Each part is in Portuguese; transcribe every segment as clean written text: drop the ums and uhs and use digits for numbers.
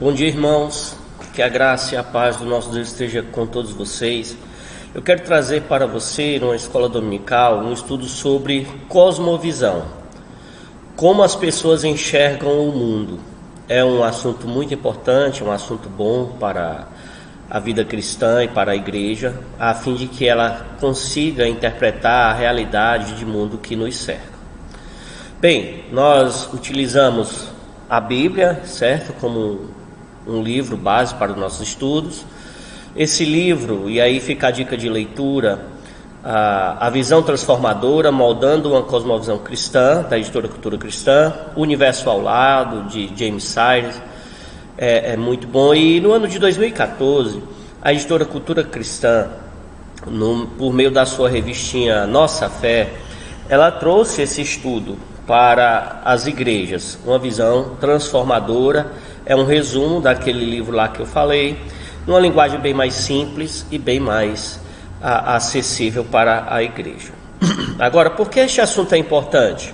Bom dia, irmãos. Que a graça e a paz do nosso Deus esteja com todos vocês. Eu quero trazer para você, numa escola dominical, um estudo sobre cosmovisão. Como as pessoas enxergam o mundo. É um assunto muito importante, um assunto bom para a vida cristã e para a igreja, a fim de que ela consiga interpretar a realidade de mundo que nos cerca. Bem, nós utilizamos a Bíblia, certo? Como um livro base para os nossos estudos. Esse livro, e aí fica a dica de leitura, a visão transformadora, moldando uma cosmovisão cristã, da editora Cultura Cristã, Universo ao Lado, de James Sires, é muito bom. E no ano de 2014, a editora Cultura Cristã, por meio da sua revistinha Nossa Fé, ela trouxe esse estudo para as igrejas, uma visão transformadora. É um resumo daquele livro lá que eu falei, numa linguagem bem mais simples e bem mais acessível para a igreja. Agora, por que este assunto é importante?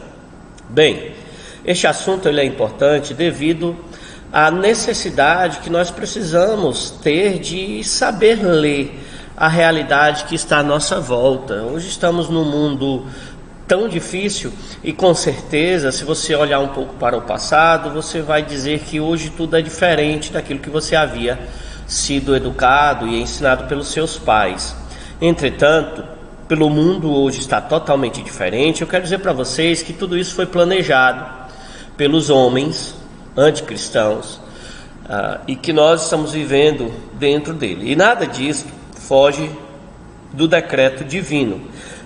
Bem, este assunto ele é importante devido à necessidade que nós precisamos ter de saber ler a realidade que está à nossa volta. Hoje estamos num mundo tão difícil e, com certeza, se você olhar um pouco para o passado, você vai dizer que hoje tudo é diferente daquilo que você havia sido educado e ensinado pelos seus pais. Entretanto, pelo mundo hoje está totalmente diferente. Eu quero dizer para vocês que tudo isso foi planejado pelos homens anticristãos e que nós estamos vivendo dentro dele. E nada disso foge do decreto divino.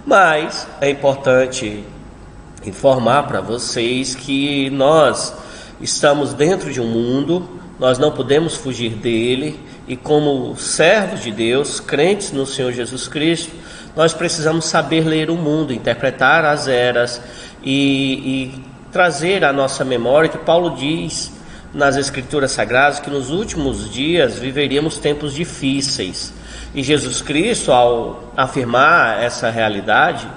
Mas é importante informar para vocês que nós estamos dentro de um mundo, nós não podemos fugir dele, e como servos de Deus, crentes no Senhor Jesus Cristo, nós precisamos saber ler o mundo, interpretar as eras e trazer à nossa memória que Paulo diz nas Escrituras Sagradas que nos últimos dias viveríamos tempos difíceis. E Jesus Cristo, ao afirmar essa realidade,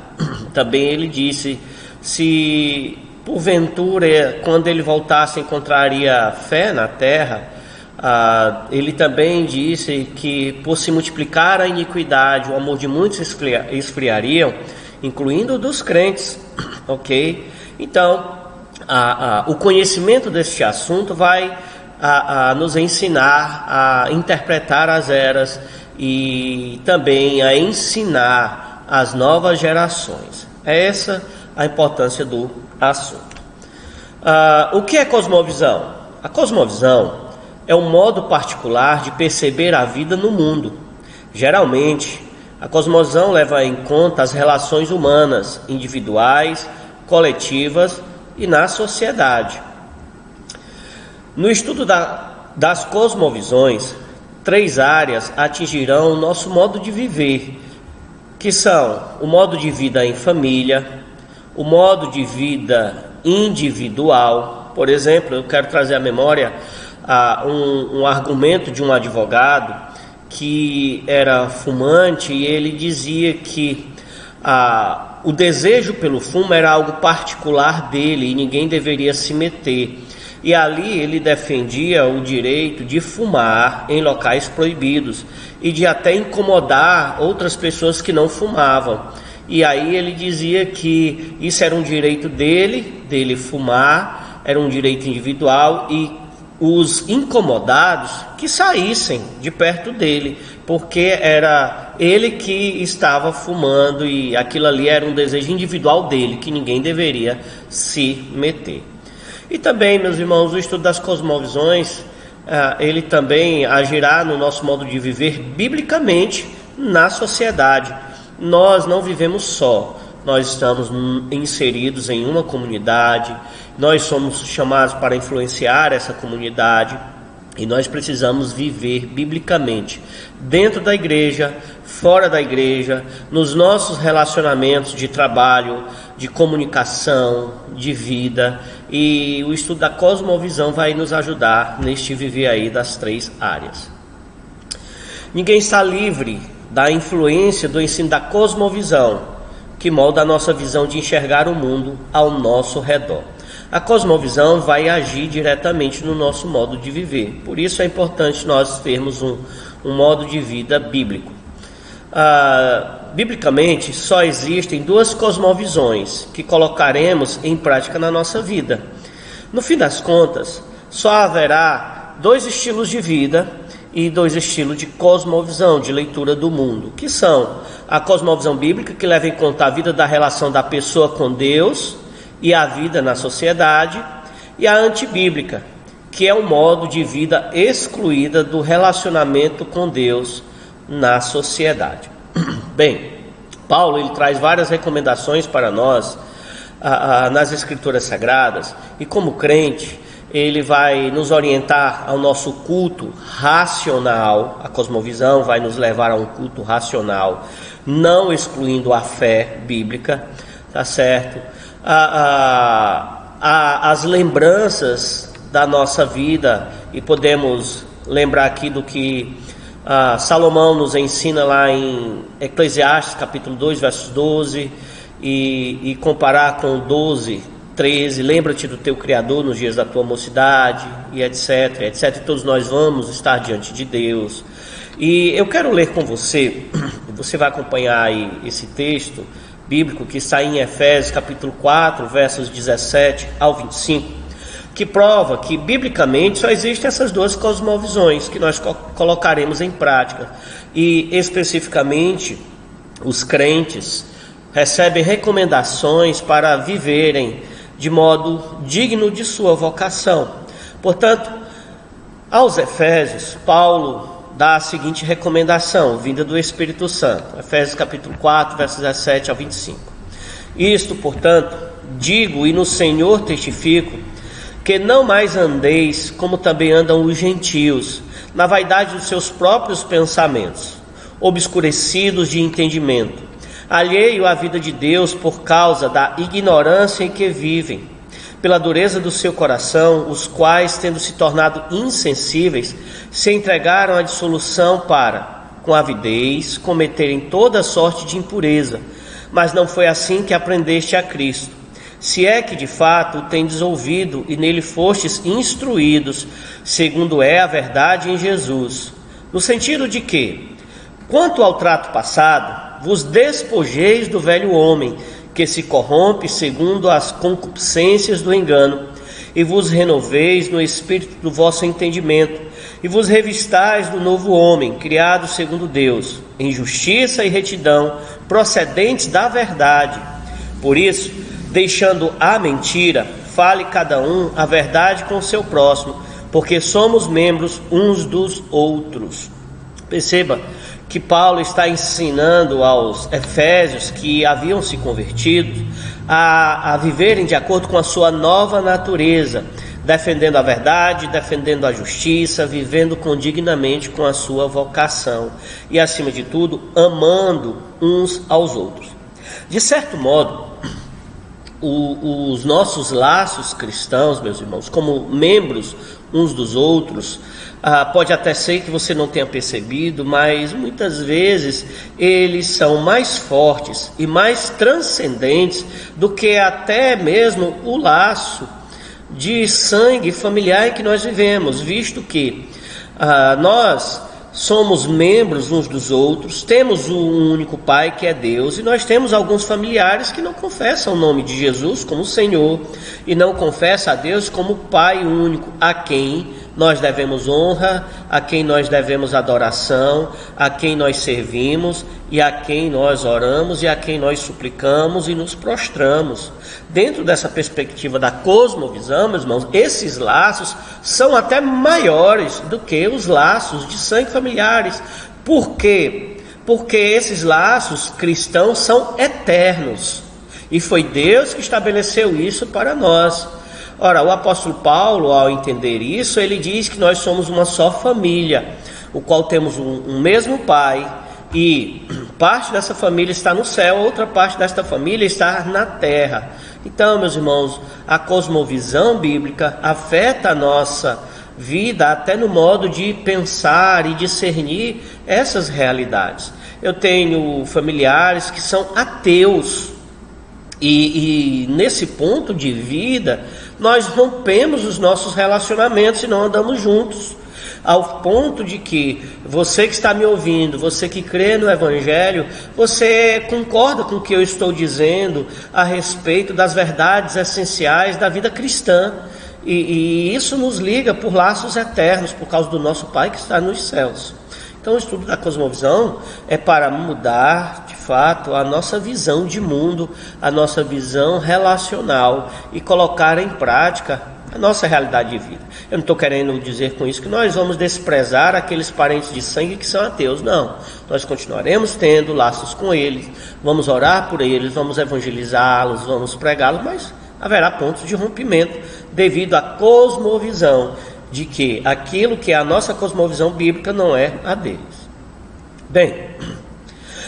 também ele disse, se porventura, quando ele voltasse, encontraria fé na terra, ele também disse que por se multiplicar a iniquidade, o amor de muitos esfriariam, incluindo dos crentes, ok? Então, o conhecimento deste assunto vai nos ensinar a interpretar as eras e também a ensinar as novas gerações. É essa a importância do assunto. O que é cosmovisão? A cosmovisão é um modo particular de perceber a vida no mundo. Geralmente, a cosmovisão leva em conta as relações humanas, individuais, coletivas e na sociedade. No estudo das cosmovisões, 3 áreas atingirão o nosso modo de viver, que são o modo de vida em família, o modo de vida individual. Por exemplo, eu quero trazer à memória um argumento de um advogado que era fumante, e ele dizia que o desejo pelo fumo era algo particular dele e ninguém deveria se meter. E ali ele defendia o direito de fumar em locais proibidos e de até incomodar outras pessoas que não fumavam. E aí ele dizia que isso era um direito dele fumar, era um direito individual, e os incomodados que saíssem de perto dele, porque era ele que estava fumando e aquilo ali era um desejo individual dele, que ninguém deveria se meter. E também, meus irmãos, o estudo das cosmovisões, ele também agirá no nosso modo de viver biblicamente na sociedade. Nós não vivemos só, nós estamos inseridos em uma comunidade, nós somos chamados para influenciar essa comunidade e nós precisamos viver biblicamente dentro da igreja, fora da igreja, nos nossos relacionamentos de trabalho, de comunicação, de vida. E o estudo da cosmovisão vai nos ajudar neste viver aí das 3 áreas. Ninguém está livre da influência do ensino da cosmovisão, que molda a nossa visão de enxergar o mundo ao nosso redor. a cosmovisão vai agir diretamente no nosso modo de viver. Por isso é importante nós termos um modo de vida bíblico. Biblicamente, só existem duas cosmovisões que colocaremos em prática na nossa vida. No fim das contas, só haverá dois estilos de vida e dois estilos de cosmovisão, de leitura do mundo, que são a cosmovisão bíblica, que leva em conta a vida da relação da pessoa com Deus e a vida na sociedade, e a antibíblica, que é um modo de vida excluída do relacionamento com Deus na sociedade. Bem, Paulo ele traz várias recomendações para nós nas Escrituras Sagradas, e como crente, ele vai nos orientar ao nosso culto racional. A cosmovisão vai nos levar a um culto racional, não excluindo a fé bíblica, tá certo? As lembranças da nossa vida, e podemos lembrar aqui do que Salomão nos ensina lá em Eclesiastes capítulo 2, versos 12, e comparar com 12, 13, lembra-te do teu Criador nos dias da tua mocidade, e etc, etc. Todos nós vamos estar diante de Deus. E eu quero ler com você, você vai acompanhar aí esse texto bíblico que está em Efésios capítulo 4, versos 17 ao 25, que prova que biblicamente só existem essas duas cosmovisões que nós colocaremos em prática. E especificamente os crentes recebem recomendações para viverem de modo digno de sua vocação. Portanto, aos Efésios, Paulo dá a seguinte recomendação, vinda do Espírito Santo. Efésios capítulo 4, versos 17 ao 25. Isto, portanto, digo e no Senhor testifico, que não mais andeis como também andam os gentios, na vaidade dos seus próprios pensamentos, obscurecidos de entendimento, alheio à vida de Deus por causa da ignorância em que vivem, pela dureza do seu coração, os quais, tendo se tornado insensíveis, se entregaram à dissolução para, com avidez, cometerem toda sorte de impureza. Mas não foi assim que aprendeste a Cristo. Se é que de fato o tendes ouvido e nele fostes instruídos, segundo é a verdade em Jesus, no sentido de que, quanto ao trato passado, vos despojeis do velho homem, que se corrompe segundo as concupiscências do engano, e vos renoveis no espírito do vosso entendimento, e vos revistais do novo homem, criado segundo Deus, em justiça e retidão, procedentes da verdade. Por isso, deixando a mentira, fale cada um a verdade com o seu próximo, porque somos membros uns dos outros. Perceba que Paulo está ensinando aos Efésios que haviam se convertido a viverem de acordo com a sua nova natureza, defendendo a verdade, defendendo a justiça, vivendo condignamente com a sua vocação e, acima de tudo, amando uns aos outros. De certo modo, os nossos laços cristãos, meus irmãos, como membros uns dos outros, pode até ser que você não tenha percebido, mas muitas vezes eles são mais fortes e mais transcendentes do que até mesmo o laço de sangue familiar em que nós vivemos, visto que nós somos membros uns dos outros, temos um único Pai que é Deus, e nós temos alguns familiares que não confessam o nome de Jesus como Senhor, e não confessam a Deus como Pai único, a quem nós devemos honra, a quem nós devemos adoração, a quem nós servimos, e a quem nós oramos, e a quem nós suplicamos e nos prostramos. Dentro dessa perspectiva da cosmovisão, meus irmãos, esses laços são até maiores do que os laços de sangue familiares. Por quê? Porque esses laços cristãos são eternos, e foi Deus que estabeleceu isso para nós. Ora, o apóstolo Paulo, ao entender isso, ele diz que nós somos uma só família, o qual temos um mesmo Pai, e parte dessa família está no céu, outra parte desta família está na terra. Então, meus irmãos, a cosmovisão bíblica afeta a nossa vida até no modo de pensar e discernir essas realidades. Eu tenho familiares que são ateus, E nesse ponto de vida, nós rompemos os nossos relacionamentos e não andamos juntos. Ao ponto de que você que está me ouvindo, você que crê no Evangelho, você concorda com o que eu estou dizendo a respeito das verdades essenciais da vida cristã. E isso nos liga por laços eternos, por causa do nosso Pai que está nos céus. Então o estudo da cosmovisão é para mudar, de fato, a nossa visão de mundo, a nossa visão relacional e colocar em prática a nossa realidade de vida. Eu não estou querendo dizer com isso que nós vamos desprezar aqueles parentes de sangue que são ateus, não. Nós continuaremos tendo laços com eles, vamos orar por eles, vamos evangelizá-los, vamos pregá-los, mas haverá pontos de rompimento devido à cosmovisão, de que aquilo que é a nossa cosmovisão bíblica não é a deles. Bem,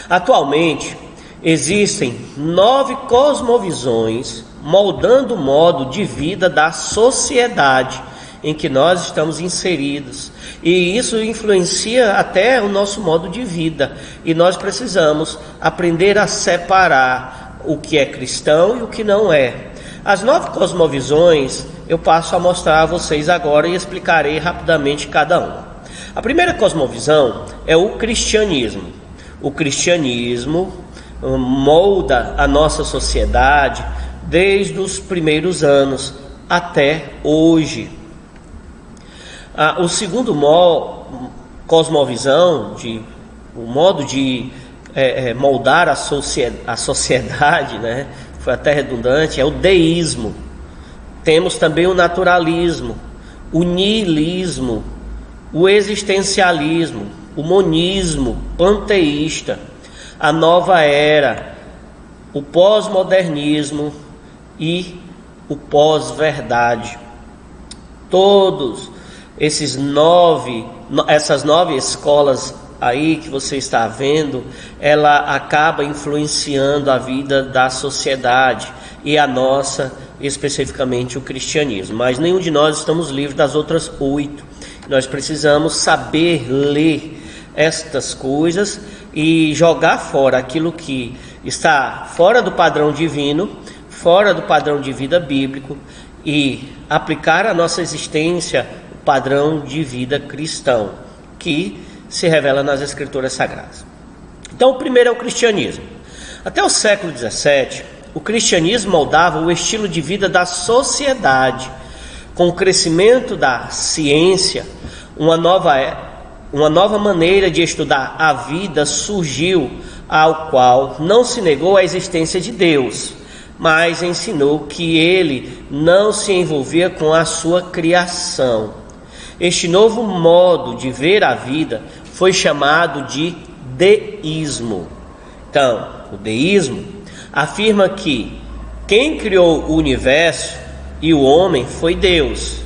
atualmente existem 9 cosmovisões moldando o modo de vida da sociedade em que nós estamos inseridos, e isso influencia até o nosso modo de vida, e nós precisamos aprender a separar o que é cristão e o que não é. As 9 cosmovisões eu passo a mostrar a vocês agora e explicarei rapidamente cada uma. A primeira cosmovisão é o cristianismo. O cristianismo molda a nossa sociedade desde os primeiros anos até hoje. O segundo cosmovisão, o modo de moldar a sociedade, né? Foi até redundante, é o deísmo. Temos também o naturalismo, o niilismo, o existencialismo, o monismo panteísta, a nova era, o pós-modernismo e o pós-verdade. Todos essas 9 escolas aí que você está vendo, ela acaba influenciando a vida da sociedade e a nossa, especificamente o cristianismo. Mas nenhum de nós estamos livres das outras 8. Nós precisamos saber ler estas coisas e jogar fora aquilo que está fora do padrão divino, fora do padrão de vida bíblico, e aplicar à nossa existência o padrão de vida cristão, que se revela nas Escrituras Sagradas. Então, o primeiro é o cristianismo. Até o século XVII, o cristianismo moldava o estilo de vida da sociedade. Com o crescimento da ciência, uma nova maneira de estudar a vida surgiu, ao qual não se negou a existência de Deus, mas ensinou que ele não se envolvia com a sua criação. Este novo modo de ver a vida foi chamado de deísmo. Então, o deísmo afirma que quem criou o universo e o homem foi Deus.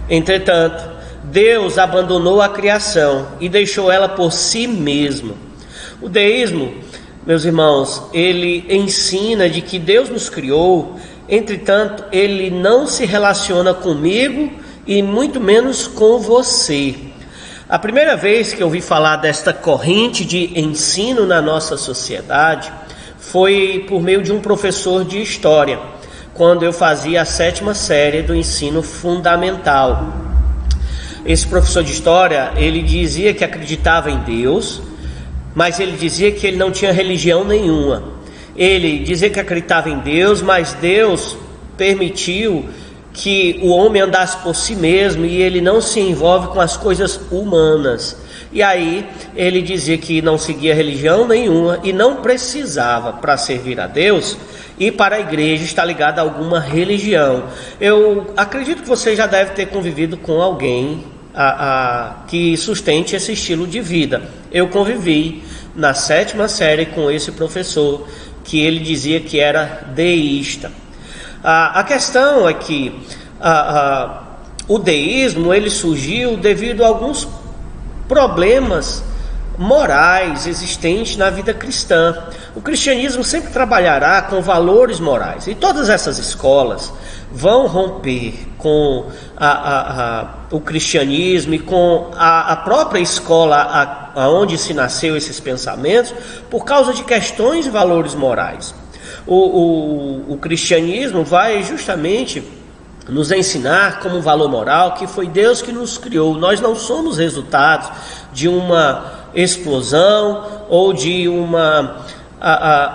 Entretanto, Deus abandonou a criação e deixou ela por si mesmo. O deísmo, meus irmãos, ele ensina de que Deus nos criou, entretanto, ele não se relaciona comigo e muito menos com você. A primeira vez que eu ouvi falar desta corrente de ensino na nossa sociedade foi por meio de um professor de história, quando eu fazia a 7ª série do ensino fundamental. Esse professor de história, ele dizia que acreditava em Deus, mas ele dizia que ele não tinha religião nenhuma. Ele dizia que acreditava em Deus, mas Deus permitiu que o homem andasse por si mesmo e ele não se envolve com as coisas humanas. E aí ele dizia que não seguia religião nenhuma e não precisava, para servir a Deus e para a igreja, estar ligado a alguma religião. Eu acredito que você já deve ter convivido com alguém que sustente esse estilo de vida. Eu convivi na 7ª série com esse professor que ele dizia que era deísta. A questão é que o deísmo ele surgiu devido a alguns problemas morais existentes na vida cristã. O cristianismo sempre trabalhará com valores morais, e todas essas escolas vão romper com o cristianismo e com a própria escola onde se nasceu esses pensamentos por causa de questões de valores morais. O cristianismo vai justamente nos ensinar como um valor moral que foi Deus que nos criou. Nós não somos resultados de uma explosão ou de uma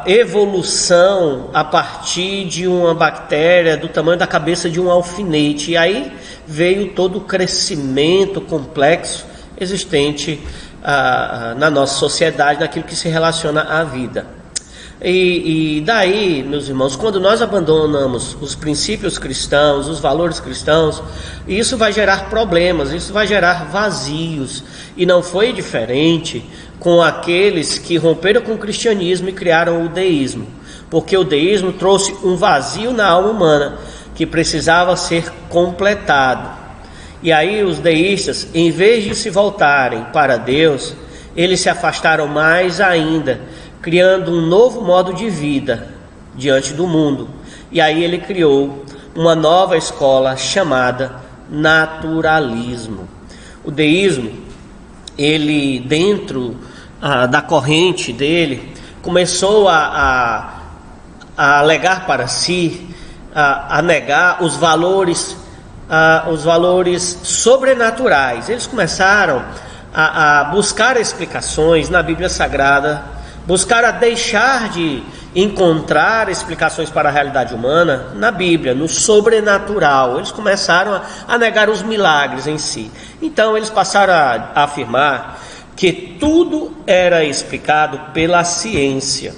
evolução a partir de uma bactéria do tamanho da cabeça de um alfinete. E aí veio todo o crescimento complexo existente na nossa sociedade, naquilo que se relaciona à vida. E daí, meus irmãos, quando nós abandonamos os princípios cristãos, os valores cristãos, isso vai gerar problemas, isso vai gerar vazios. E não foi diferente com aqueles que romperam com o cristianismo e criaram o deísmo, porque o deísmo trouxe um vazio na alma humana que precisava ser completado. E aí os deístas, em vez de se voltarem para Deus, eles se afastaram mais ainda, criando um novo modo de vida diante do mundo. E aí ele criou uma nova escola chamada naturalismo. O deísmo, ele dentro da corrente dele, começou a alegar para si, a negar os valores sobrenaturais. Eles começaram a buscar explicações na Bíblia Sagrada, buscar a deixar de encontrar explicações para a realidade humana na Bíblia, no sobrenatural. Eles começaram a negar os milagres em si. Então eles passaram a afirmar que tudo era explicado pela ciência,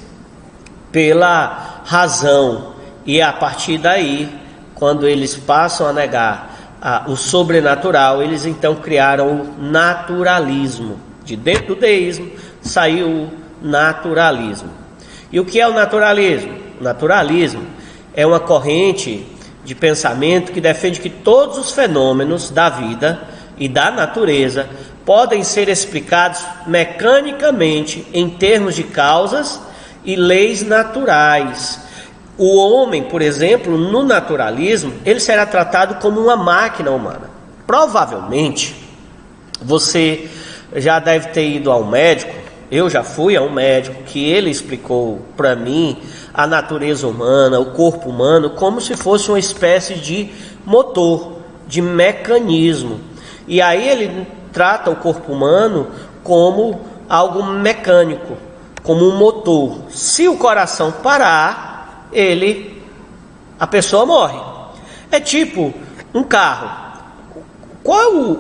pela razão. E a partir daí, quando eles passam a negar o sobrenatural, eles então criaram o naturalismo. De dentro do deísmo saiu o naturalismo. E o que é o naturalismo? O naturalismo é uma corrente de pensamento que defende que todos os fenômenos da vida e da natureza podem ser explicados mecanicamente em termos de causas e leis naturais. O homem, por exemplo, no naturalismo, ele será tratado como uma máquina humana. Provavelmente você já deve ter ido a um médico. Eu já fui a um médico que ele explicou para mim a natureza humana, o corpo humano, como se fosse uma espécie de motor, de mecanismo. E aí ele trata o corpo humano como algo mecânico, como um motor. Se o coração parar, a pessoa morre. É tipo um carro.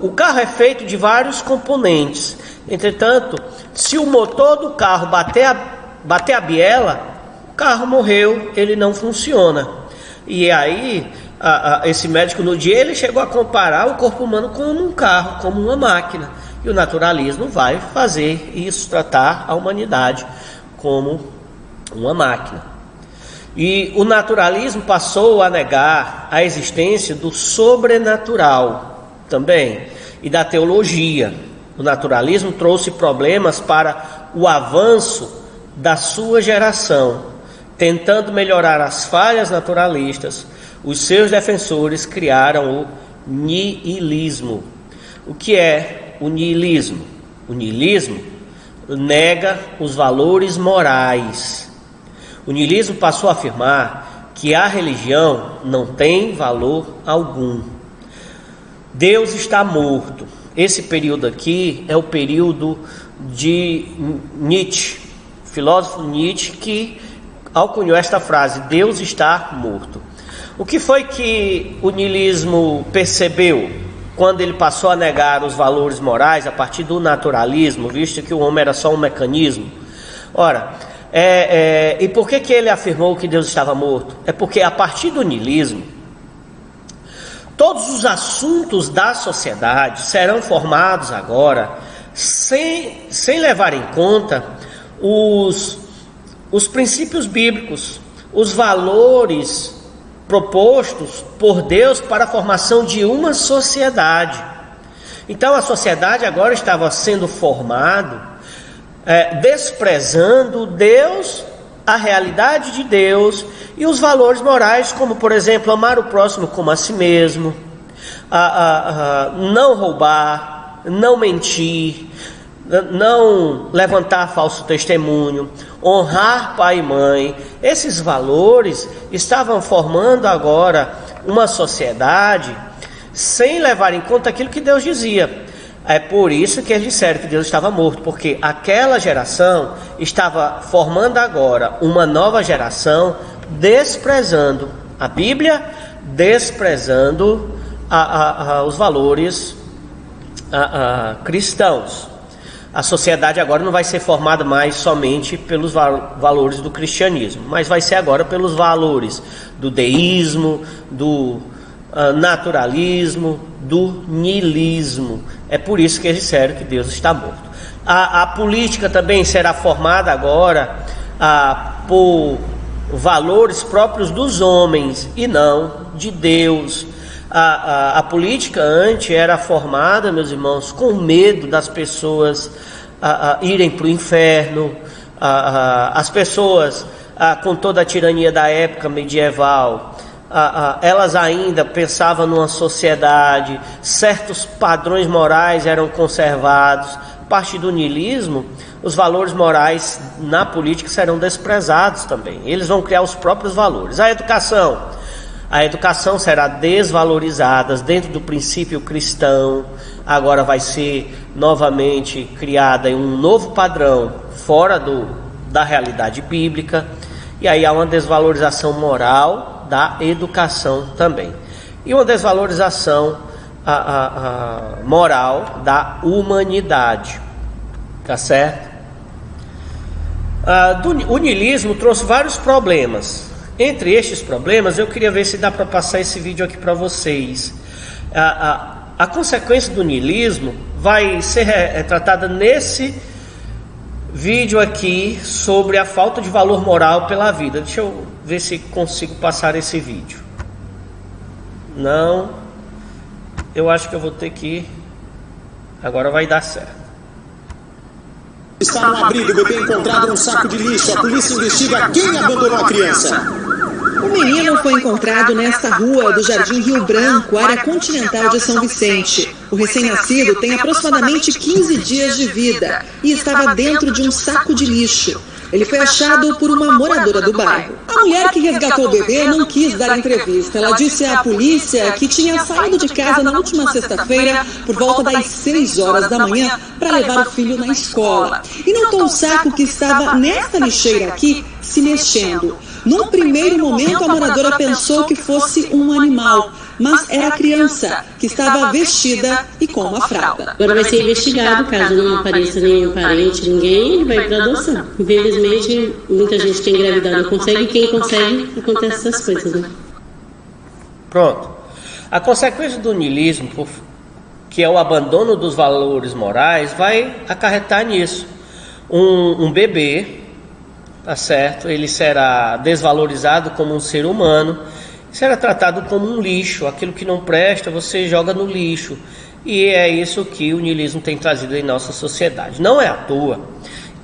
O carro é feito de vários componentes. Entretanto, se o motor do carro bater a biela, o carro morreu, ele não funciona. E aí, esse médico, no dia, ele chegou a comparar o corpo humano como um carro, como uma máquina. E o naturalismo vai fazer isso, tratar a humanidade como uma máquina. E o naturalismo passou a negar a existência do sobrenatural também, e da teologia. O naturalismo trouxe problemas para o avanço da sua geração. Tentando melhorar as falhas naturalistas, os seus defensores criaram o niilismo. O que é o niilismo? O niilismo nega os valores morais. O niilismo passou a afirmar que a religião não tem valor algum. Deus está morto. Esse período aqui é o período de Nietzsche, filósofo Nietzsche, que alcunhou esta frase: Deus está morto. O que foi que o niilismo percebeu quando ele passou a negar os valores morais a partir do naturalismo, visto que o homem era só um mecanismo? Ora, e por que ele afirmou que Deus estava morto? É porque a partir do niilismo, todos os assuntos da sociedade serão formados agora sem levar em conta os princípios bíblicos, os valores propostos por Deus para a formação de uma sociedade. Então a sociedade agora estava sendo formada desprezando Deus, a realidade de Deus e os valores morais, como por exemplo amar o próximo como a si mesmo, não roubar, não mentir, não levantar falso testemunho, honrar pai e mãe. Esses valores estavam formando agora uma sociedade sem levar em conta aquilo que Deus dizia. É por isso que eles disseram que Deus estava morto, porque aquela geração estava formando agora uma nova geração, desprezando a Bíblia, desprezando os valores cristãos. A sociedade agora não vai ser formada mais somente pelos valores do cristianismo, mas vai ser agora pelos valores do deísmo, do naturalismo, do niilismo. É por isso que eles disseram que Deus está morto. A política também será formada agora por valores próprios dos homens e não de Deus. A política antes era formada, meus irmãos, com medo das pessoas irem para o inferno. As pessoas, com toda a tirania da época medieval, elas ainda pensavam numa sociedade, certos padrões morais eram conservados. A partir do niilismo, os valores morais na política serão desprezados também. Eles vão criar os próprios valores. A educação será desvalorizada dentro do princípio cristão. Agora vai ser novamente criada um novo padrão fora da realidade bíblica. E aí há uma desvalorização moral da educação também. E uma desvalorização moral da humanidade. Tá certo? O niilismo trouxe vários problemas. Entre estes problemas, eu queria ver se dá para passar esse vídeo aqui para vocês. A consequência do niilismo vai ser tratada nesse vídeo aqui sobre a falta de valor moral pela vida. Deixa eu ver se consigo passar esse vídeo. Não, eu acho que eu vou ter que... Agora vai dar certo. Está no abrigo, o bebê encontrado num saco de lixo. A polícia investiga quem abandonou a criança. O menino foi encontrado nesta rua do Jardim Rio Branco, área continental de São Vicente. O recém-nascido tem aproximadamente 15 dias de vida e estava dentro de um saco de lixo. Ele foi achado por uma moradora do bairro. A mulher que resgatou o bebê não quis dar entrevista. Ela disse à polícia que tinha saído de casa na última sexta-feira por volta das 6 horas da manhã para levar o filho na escola. E notou o saco que estava nesta lixeira aqui se mexendo. Num primeiro momento, a moradora pensou que fosse um animal, mas era a criança, que estava vestida e com uma fralda. Agora vai ser investigado, caso não apareça nenhum parente, ninguém, ele vai para adoção. Infelizmente, muita gente que é engravidada não consegue, e quem consegue, acontece essas coisas, né? Pronto. A consequência do niilismo, que é o abandono dos valores morais, vai acarretar nisso. Um bebê, tá certo? Ele será desvalorizado como um ser humano, será tratado como um lixo. Aquilo que não presta, você joga no lixo. E é isso que o niilismo tem trazido em nossa sociedade. Não é à toa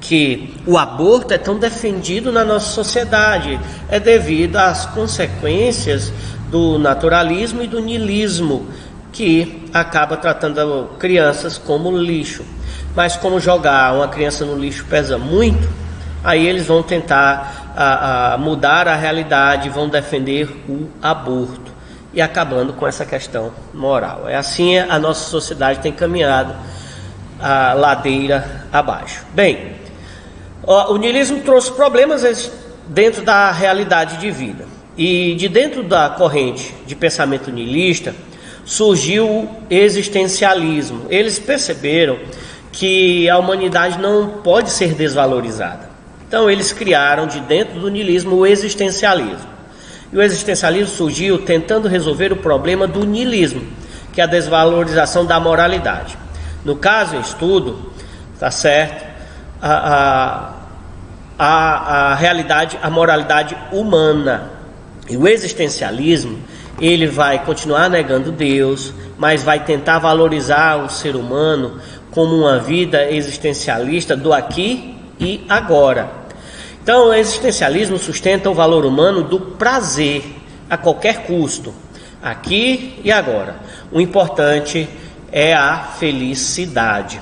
que o aborto é tão defendido na nossa sociedade. É devido às consequências do naturalismo e do niilismo, que acaba tratando crianças como lixo. Mas como jogar uma criança no lixo pesa muito, aí eles vão tentar mudar a realidade, vão defender o aborto e acabando com essa questão moral. É assim a nossa sociedade tem caminhado a ladeira abaixo. Bem, o niilismo trouxe problemas dentro da realidade de vida. E de dentro da corrente de pensamento niilista surgiu o existencialismo. Eles perceberam que a humanidade não pode ser desvalorizada. Então eles criaram de dentro do niilismo o existencialismo. E o existencialismo surgiu tentando resolver o problema do niilismo, que é a desvalorização da moralidade. No caso em estudo, tá certo, a realidade, a moralidade humana. E o existencialismo, ele vai continuar negando Deus, mas vai tentar valorizar o ser humano como uma vida existencialista do aqui e agora. Então, o existencialismo sustenta o valor humano do prazer a qualquer custo, aqui e agora. O importante é a felicidade.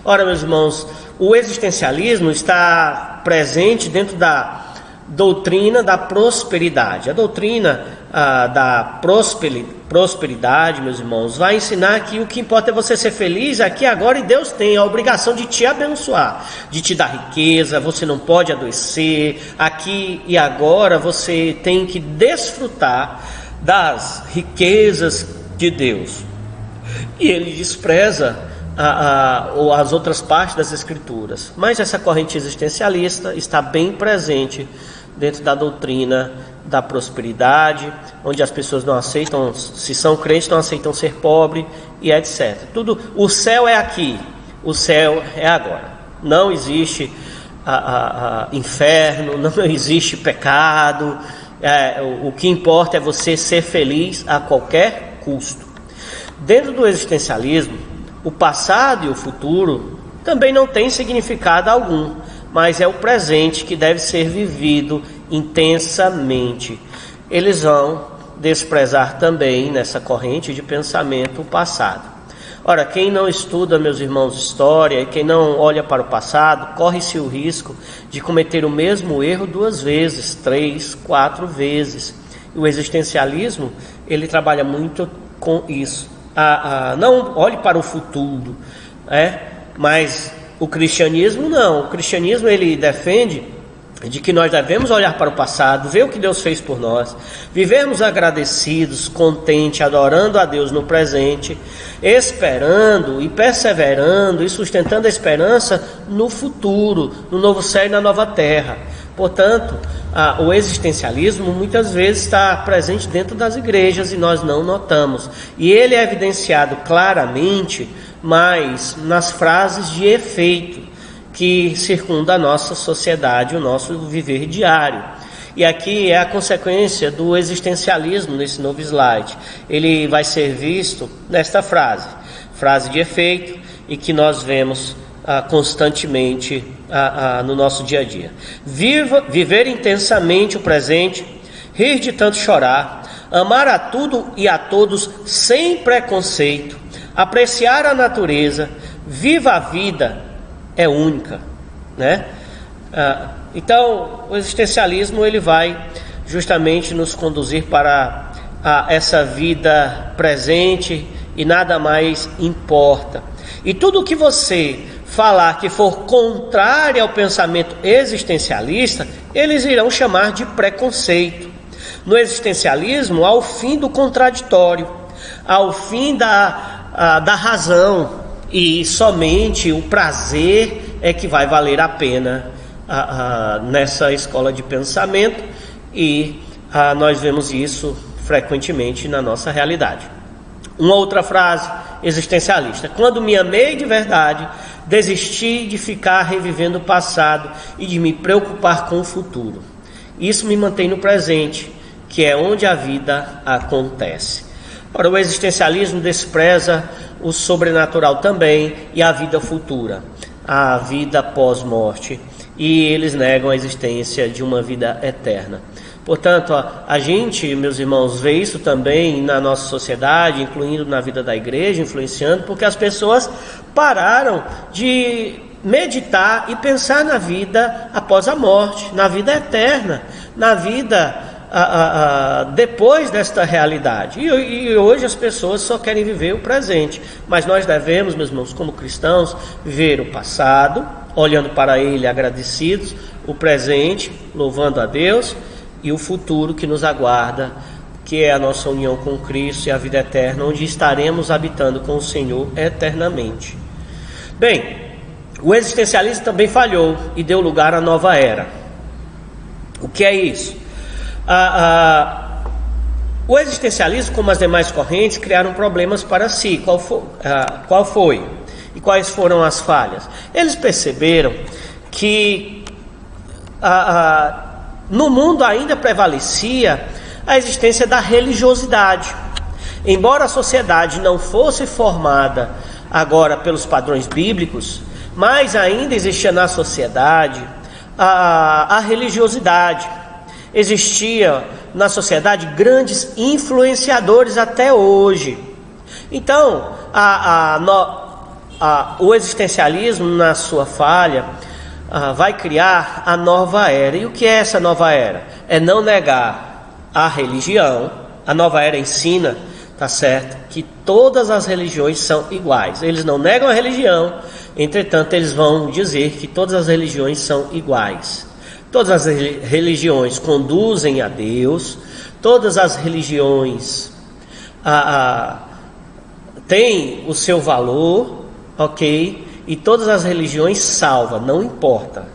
Ora, meus irmãos, o existencialismo está presente dentro da doutrina da prosperidade. A doutrina da prosperidade, meus irmãos, vai ensinar que o que importa é você ser feliz aqui agora, e Deus tem a obrigação de te abençoar, de te dar riqueza. Você não pode adoecer. Aqui e agora você tem que desfrutar das riquezas de Deus. E ele despreza as outras partes das Escrituras. Mas essa corrente existencialista está bem presente dentro da doutrina da prosperidade, onde as pessoas não aceitam, se são crentes, não aceitam ser pobre e etc. Tudo, o céu é aqui, o céu é agora. Não existe inferno, não existe pecado. O que importa é você ser feliz a qualquer custo. Dentro do existencialismo, o passado e o futuro também não tem significado algum, mas é o presente que deve ser vivido intensamente. Eles vão desprezar também, nessa corrente de pensamento, o passado. Ora, quem não estuda, meus irmãos, história, e quem não olha para o passado, corre-se o risco de cometer o mesmo erro 2 vezes, 3, 4 vezes. E o existencialismo, ele trabalha muito com isso. Não olhe para o futuro, mas o cristianismo não. O cristianismo, ele defende de que nós devemos olhar para o passado, ver o que Deus fez por nós, vivermos agradecidos, contentes, adorando a Deus no presente, esperando e perseverando e sustentando a esperança no futuro, no novo céu e na nova terra. Portanto, o existencialismo muitas vezes está presente dentro das igrejas e nós não notamos. E ele é evidenciado claramente, mas nas frases de efeito que circunda a nossa sociedade, o nosso viver diário. E aqui é a consequência do existencialismo nesse novo slide. Ele vai ser visto nesta frase de efeito, e que nós vemos constantemente no nosso dia a dia. Viver intensamente o presente, rir de tanto chorar, amar a tudo e a todos sem preconceito, apreciar a natureza, viva a vida, é única, né? Então, o existencialismo, ele vai justamente nos conduzir para essa vida presente e nada mais importa. E tudo que você falar que for contrário ao pensamento existencialista, eles irão chamar de preconceito. No existencialismo, há o fim do contraditório, há o fim da razão, e somente o prazer é que vai valer a pena nessa escola de pensamento, e nós vemos isso frequentemente na nossa realidade. Uma outra frase existencialista: quando me amei de verdade, desisti de ficar revivendo o passado e de me preocupar com o futuro. Isso me mantém no presente, que é onde a vida acontece. Ora, o existencialismo despreza o sobrenatural também e a vida futura, a vida pós-morte, e eles negam a existência de uma vida eterna. Portanto, a gente, meus irmãos, vê isso também na nossa sociedade, incluindo na vida da igreja, influenciando, porque as pessoas pararam de meditar e pensar na vida após a morte, na vida eterna, na vida depois desta realidade. E hoje as pessoas só querem viver o presente, mas nós devemos, meus irmãos, como cristãos, ver o passado, olhando para ele agradecidos, o presente, louvando a Deus, e o futuro que nos aguarda, que é a nossa união com Cristo e a vida eterna, onde estaremos habitando com o Senhor eternamente. Bem, o existencialismo também falhou e deu lugar à nova era. O que é isso? O existencialismo, como as demais correntes, criaram problemas para si. Qual foi? E quais foram as falhas? Eles perceberam que no mundo ainda prevalecia a existência da religiosidade. Embora a sociedade não fosse formada agora pelos padrões bíblicos, mas ainda existia na sociedade a religiosidade. Existia na sociedade grandes influenciadores até hoje. Então, a o existencialismo, na sua falha, vai criar a nova era. E o que é essa nova era? É não negar a religião. A nova era ensina, tá certo, que todas as religiões são iguais. Eles não negam a religião, entretanto eles vão dizer que todas as religiões são iguais. Todas as religiões conduzem a Deus, todas as religiões têm o seu valor, ok? E todas as religiões salvam, não importa,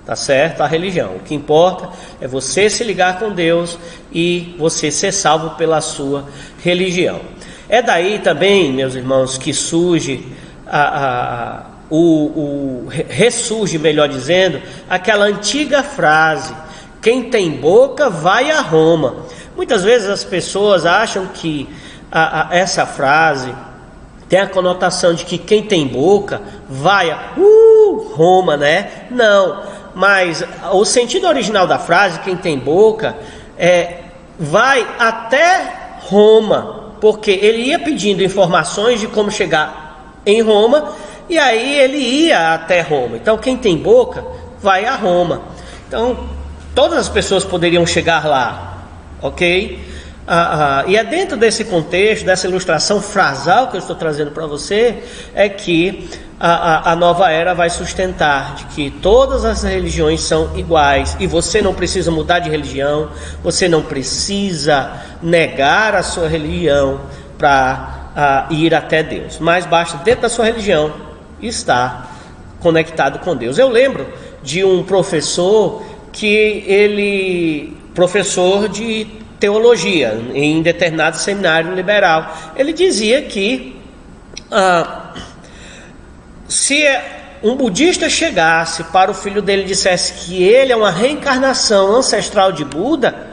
tá certo? A religião, o que importa é você se ligar com Deus e você ser salvo pela sua religião. É daí também, meus irmãos, que surge ressurge, melhor dizendo, aquela antiga frase: quem tem boca vai a Roma. Muitas vezes as pessoas acham que essa frase tem a conotação de que quem tem boca vai a Roma, né? Não, mas o sentido original da frase, quem tem boca, vai até Roma, porque ele ia pedindo informações de como chegar em Roma, e aí ele ia até Roma. Então quem tem boca vai a Roma. Então todas as pessoas poderiam chegar lá, ok? E é dentro desse contexto, dessa ilustração frasal que eu estou trazendo para você, é que a nova era vai sustentar de que todas as religiões são iguais, e você não precisa mudar de religião, você não precisa negar a sua religião para ir até Deus, mas basta dentro da sua religião estar conectado com Deus. Eu lembro de um professor professor de teologia em determinado seminário liberal. Ele dizia que se um budista chegasse para o filho dele e dissesse que ele é uma reencarnação ancestral de Buda,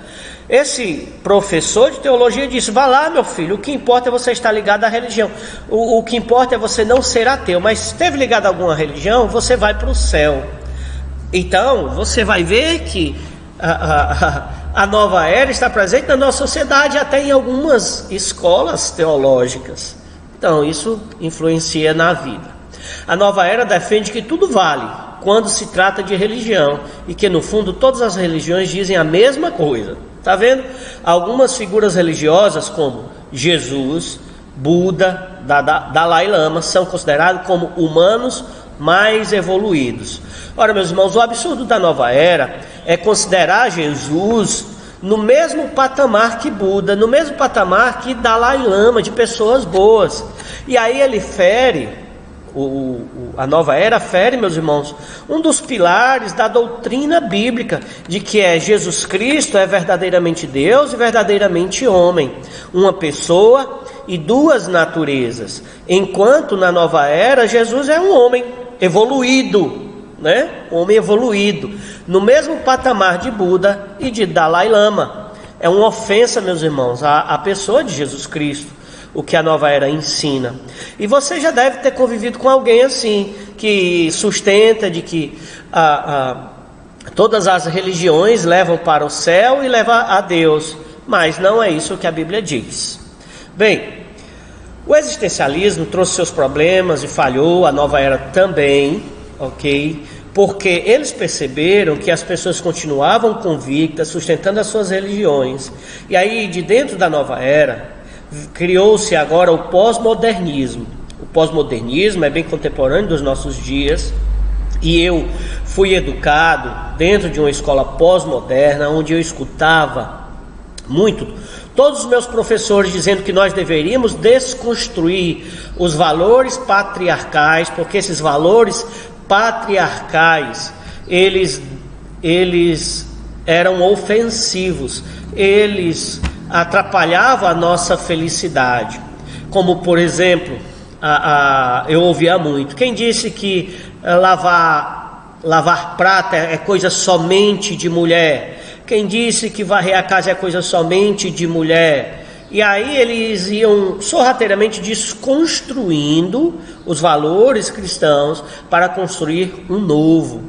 esse professor de teologia disse: vá lá, meu filho, o que importa é você estar ligado à religião, o que importa é você não ser ateu, mas se esteve ligado a alguma religião, você vai para o céu. Então você vai ver que a nova era está presente na nossa sociedade, até em algumas escolas teológicas. Então isso influencia na vida. A nova era defende que tudo vale quando se trata de religião, e que no fundo todas as religiões dizem a mesma coisa. Tá vendo? Algumas figuras religiosas como Jesus, Buda, Dalai Lama são considerados como humanos mais evoluídos. Ora, meus irmãos, o absurdo da nova era é considerar Jesus no mesmo patamar que Buda, no mesmo patamar que Dalai Lama, de pessoas boas. E aí ele fere, a nova era fere, meus irmãos, um dos pilares da doutrina bíblica, de que Jesus Cristo é verdadeiramente Deus e verdadeiramente homem, uma pessoa e duas naturezas, enquanto na nova era Jesus é um homem evoluído, né? Um homem evoluído, no mesmo patamar de Buda e de Dalai Lama. É uma ofensa, meus irmãos, à pessoa de Jesus Cristo, o que a nova era ensina. E você já deve ter convivido com alguém assim, que sustenta de que todas as religiões levam para o céu e levam a Deus, mas não é isso que a Bíblia diz. Bem, o existencialismo trouxe seus problemas e falhou, a nova era também, ok? Porque eles perceberam que as pessoas continuavam convictas, sustentando as suas religiões. E aí, de dentro da nova era, criou-se agora o pós-modernismo. O pós-modernismo é bem contemporâneo dos nossos dias, e eu fui educado dentro de uma escola pós-moderna, onde eu escutava muito todos os meus professores dizendo que nós deveríamos desconstruir os valores patriarcais, porque esses valores patriarcais, eles eram ofensivos, eles atrapalhavam a nossa felicidade. Como, por exemplo, eu ouvia muito: quem disse que lavar prata é coisa somente de mulher? Quem disse que varrer a casa é coisa somente de mulher? E aí eles iam sorrateiramente desconstruindo os valores cristãos para construir um novo.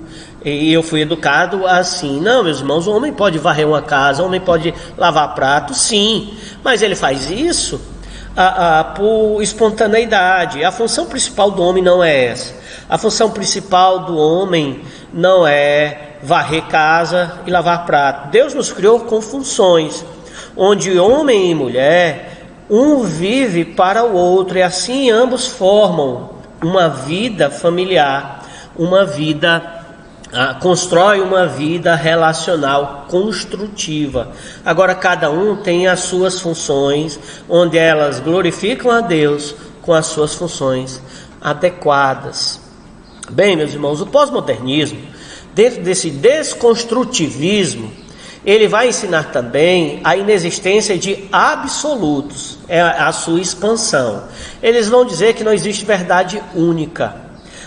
E eu fui educado assim: não, meus irmãos, o homem pode varrer uma casa, o homem pode lavar prato, sim, mas ele faz isso por espontaneidade. A função principal do homem não é essa. A função principal do homem não é varrer casa e lavar prato. Deus nos criou com funções, onde homem e mulher, um vive para o outro, e assim ambos formam uma vida familiar, constrói uma vida relacional construtiva. Agora cada um tem as suas funções, onde elas glorificam a Deus com as suas funções adequadas. Bem, meus irmãos, o pós-modernismo, dentro desse desconstrutivismo, ele vai ensinar também a inexistência de absolutos, é a sua expansão. Eles vão dizer que não existe verdade única.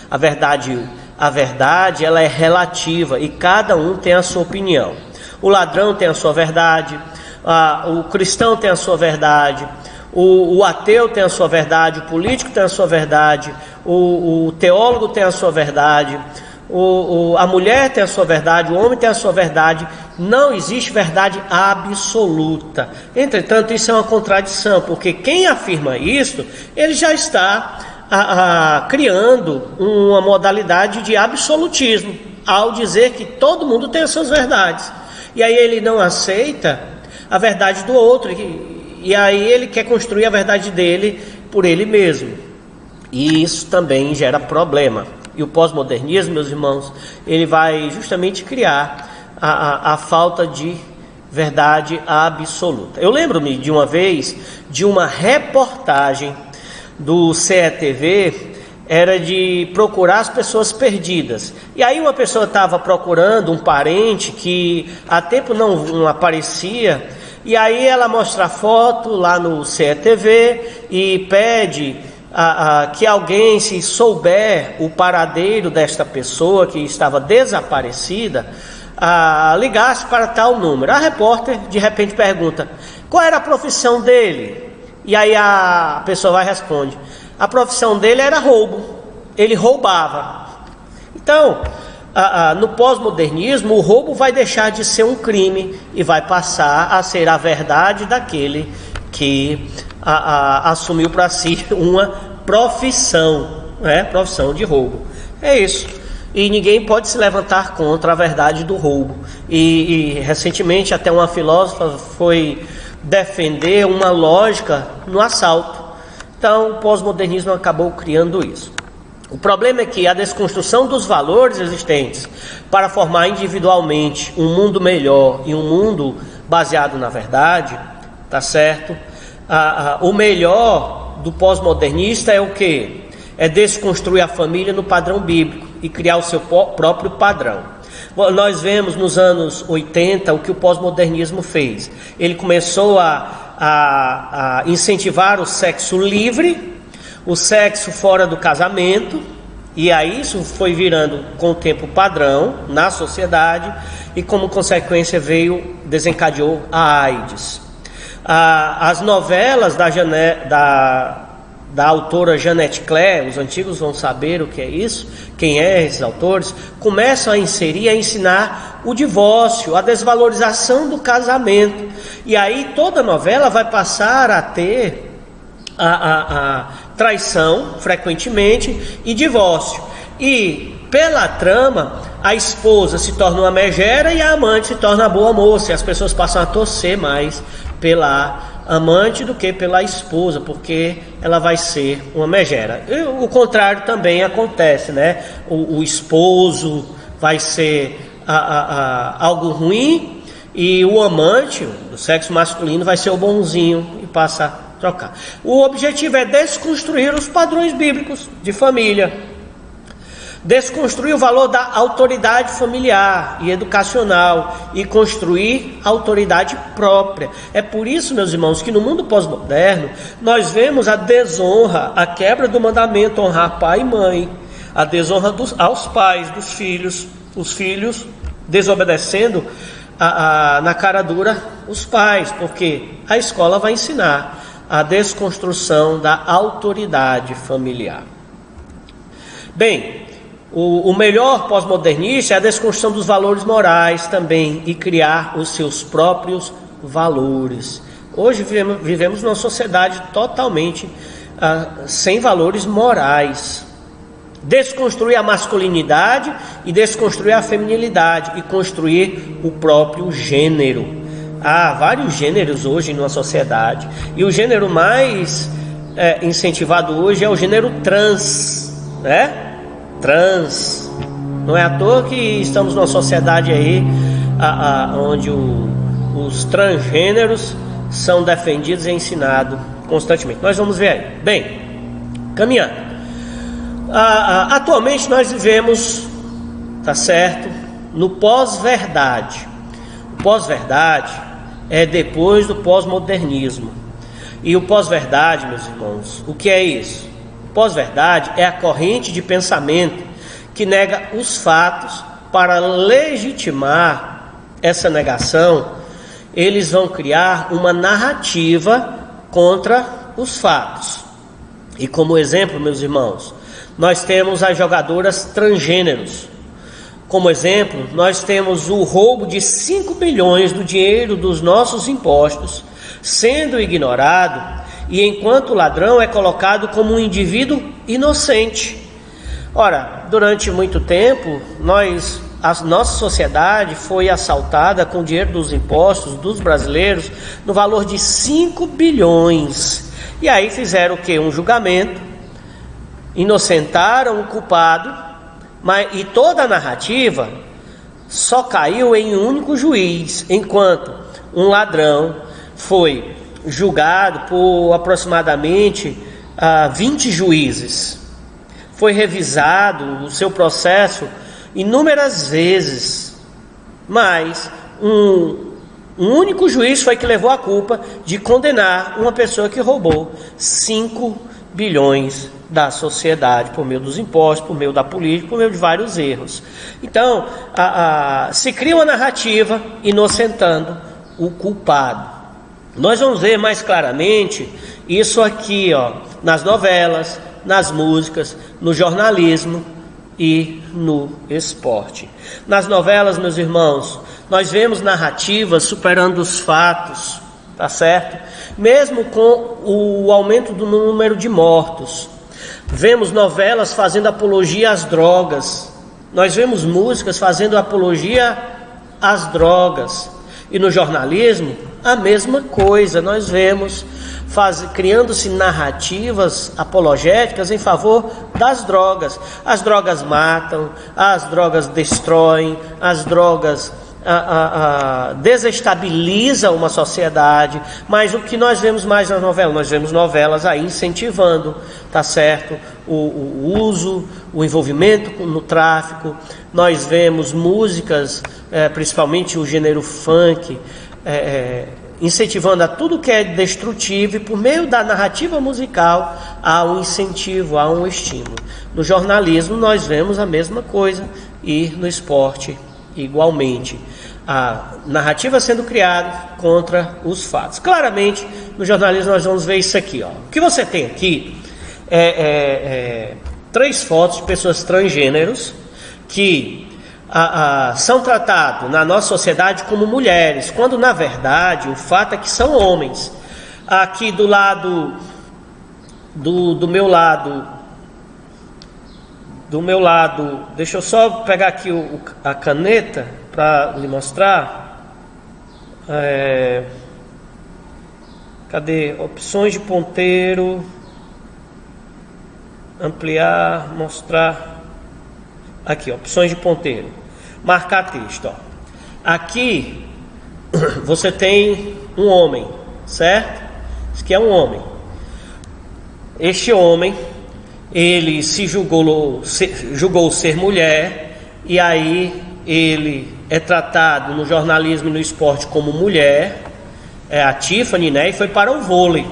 A verdade ela é relativa e cada um tem a sua opinião. O ladrão tem a sua verdade, o cristão tem a sua verdade, o ateu tem a sua verdade, o político tem a sua verdade, o teólogo tem a sua verdade, a mulher tem a sua verdade, o homem tem a sua verdade. Não existe verdade absoluta. Entretanto, isso é uma contradição, porque quem afirma isso, ele já está criando uma modalidade de absolutismo, ao dizer que todo mundo tem as suas verdades. E aí ele não aceita a verdade do outro, e aí ele quer construir a verdade dele por ele mesmo. E isso também gera problema. E o pós-modernismo, meus irmãos, ele vai justamente criar a falta de verdade absoluta. Eu lembro-me de uma vez, de uma reportagem do CETV, era de procurar as pessoas perdidas. E aí uma pessoa estava procurando um parente que há tempo não aparecia, e aí ela mostra a foto lá no CETV e pede que alguém, se souber o paradeiro desta pessoa que estava desaparecida, ligasse para tal número. A repórter de repente pergunta: qual era a profissão dele? E aí a pessoa vai e responde: a profissão dele era roubo, ele roubava. Então, no pós-modernismo, o roubo vai deixar de ser um crime e vai passar a ser a verdade daquele que assumiu para si uma profissão, profissão de roubo. É isso. E ninguém pode se levantar contra a verdade do roubo. E recentemente até uma filósofa foi defender uma lógica no assalto. Então o pós-modernismo acabou criando isso. O problema é que a desconstrução dos valores existentes para formar individualmente um mundo melhor e um mundo baseado na verdade, tá certo? O melhor do pós-modernista é o quê? É desconstruir a família no padrão bíblico e criar o seu próprio padrão. Nós vemos nos anos 80 o que o pós-modernismo fez. Ele começou a incentivar o sexo livre, o sexo fora do casamento, e aí isso foi virando com o tempo padrão na sociedade, e como consequência desencadeou a AIDS. As novelas da autora Jeanette Claire, os antigos vão saber o que é isso, quem é esses autores, começam a inserir, a ensinar o divórcio, a desvalorização do casamento. E aí toda novela vai passar a ter a traição, frequentemente, e divórcio. E pela trama, a esposa se torna uma megera e a amante se torna a boa moça, e as pessoas passam a torcer mais pela amante do que pela esposa, porque ela vai ser uma megera. E o contrário também acontece, né? O esposo vai ser algo ruim, e o amante do sexo masculino vai ser o bonzinho e passa a trocar. O objetivo é desconstruir os padrões bíblicos de família, desconstruir o valor da autoridade familiar e educacional e construir autoridade própria. É por isso, meus irmãos, que no mundo pós-moderno nós vemos a desonra, a quebra do mandamento honrar pai e mãe, a desonra aos pais dos filhos, os filhos desobedecendo na cara dura os pais, porque a escola vai ensinar a desconstrução da autoridade familiar. Bem, o melhor pós-modernista é a desconstrução dos valores morais também, e criar os seus próprios valores. Hoje vivemos numa sociedade totalmente sem valores morais. Desconstruir a masculinidade e desconstruir a feminilidade e construir o próprio gênero. Há vários gêneros hoje numa sociedade, e o gênero mais incentivado hoje é o gênero trans, né? Trans. Não é à toa que estamos numa sociedade aí onde os transgêneros são defendidos e ensinados constantemente. Nós vamos ver aí. Bem, caminhando. Atualmente nós vivemos, tá certo, no pós-verdade. O pós-verdade é depois do pós-modernismo. E o pós-verdade, meus irmãos, o que é isso? O pós-verdade é a corrente de pensamento que nega os fatos. Para legitimar essa negação, eles vão criar uma narrativa contra os fatos. E como exemplo, meus irmãos, nós temos as jogadoras transgêneros. Como exemplo, nós temos o roubo de 5 bilhões do dinheiro dos nossos impostos sendo ignorado, e enquanto o ladrão é colocado como um indivíduo inocente. Ora, durante muito tempo, a nossa sociedade foi assaltada com o dinheiro dos impostos dos brasileiros no valor de 5 bilhões. E aí fizeram o quê? Um julgamento, inocentaram o culpado, e toda a narrativa só caiu em um único juiz, enquanto um ladrão foi julgado por aproximadamente 20 juízes. Foi revisado o seu processo inúmeras vezes, mas um único juiz foi que levou a culpa de condenar uma pessoa que roubou 5 bilhões da sociedade, por meio dos impostos, por meio da política, por meio de vários erros. Então, se cria uma narrativa inocentando o culpado. Nós vamos ver mais claramente isso aqui, nas novelas, nas músicas, no jornalismo e no esporte. Nas novelas, meus irmãos, nós vemos narrativas superando os fatos, tá certo? Mesmo com o aumento do número de mortos. Vemos novelas fazendo apologia às drogas. Nós vemos músicas fazendo apologia às drogas. E no jornalismo, a mesma coisa. Nós vemos criando-se narrativas apologéticas em favor das drogas. As drogas matam, as drogas destroem, as drogas desestabilizam uma sociedade. Mas o que nós vemos mais nas novelas? Nós vemos novelas aí incentivando, tá certo, o uso, o envolvimento no tráfico. Nós vemos músicas, principalmente o gênero funk, incentivando a tudo que é destrutivo, e por meio da narrativa musical há um incentivo, há um estímulo. No jornalismo nós vemos a mesma coisa, e no esporte igualmente. A narrativa sendo criada contra os fatos. Claramente, no jornalismo nós vamos ver isso aqui. O que você tem aqui 3 fotos de pessoas transgêneros que são tratados na nossa sociedade como mulheres, quando na verdade o fato é que são homens. Aqui do lado do meu lado, deixa eu só pegar aqui a caneta para lhe mostrar. Cadê? Opções de ponteiro, ampliar, mostrar. Aqui, opções de ponteiro, marcar texto. Aqui você tem um homem, certo? Isso aqui é um homem. Este homem, ele se julgou ser mulher, e aí ele é tratado no jornalismo e no esporte como mulher, a Tiffany, né? E foi para o vôlei.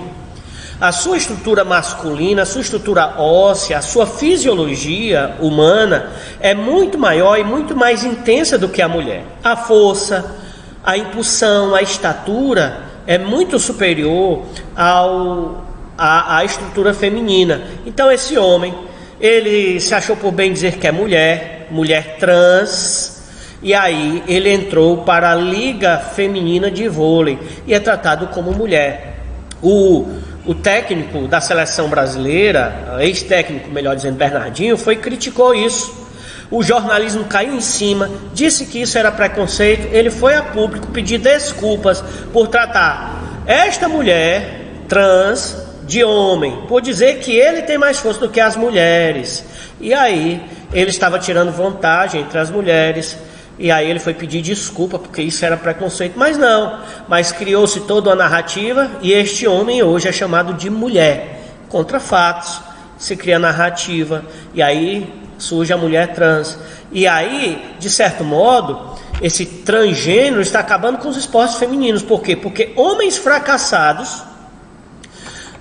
A sua estrutura masculina, a sua estrutura óssea, a sua fisiologia humana é muito maior e muito mais intensa do que a mulher. A força, a impulsão, a estatura é muito superior à estrutura feminina. Então esse homem, ele se achou por bem dizer que é mulher trans, E aí ele entrou para a Liga Feminina de Vôlei e é tratado como mulher. O técnico da seleção brasileira, ex-técnico, melhor dizendo, Bernardinho, criticou isso. O jornalismo caiu em cima, disse que isso era preconceito. Ele foi a público pedir desculpas por tratar esta mulher trans de homem, por dizer que ele tem mais força do que as mulheres. E aí ele estava tirando vantagem entre as mulheres. E aí ele foi pedir desculpa porque isso era preconceito. Mas não, mas criou-se toda uma narrativa e este homem hoje é chamado de mulher. Contra fatos, se cria narrativa e aí surge a mulher trans. E aí, de certo modo, esse transgênero está acabando com os esportes femininos. Por quê? Porque homens fracassados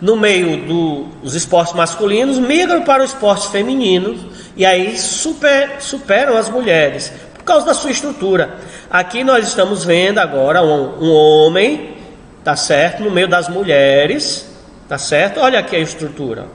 no meio dos esportes masculinos migram para os esportes femininos e aí superam as mulheres por causa da sua estrutura. Aqui nós estamos vendo agora um homem, tá certo, no meio das mulheres, tá certo? Olha aqui a estruturas.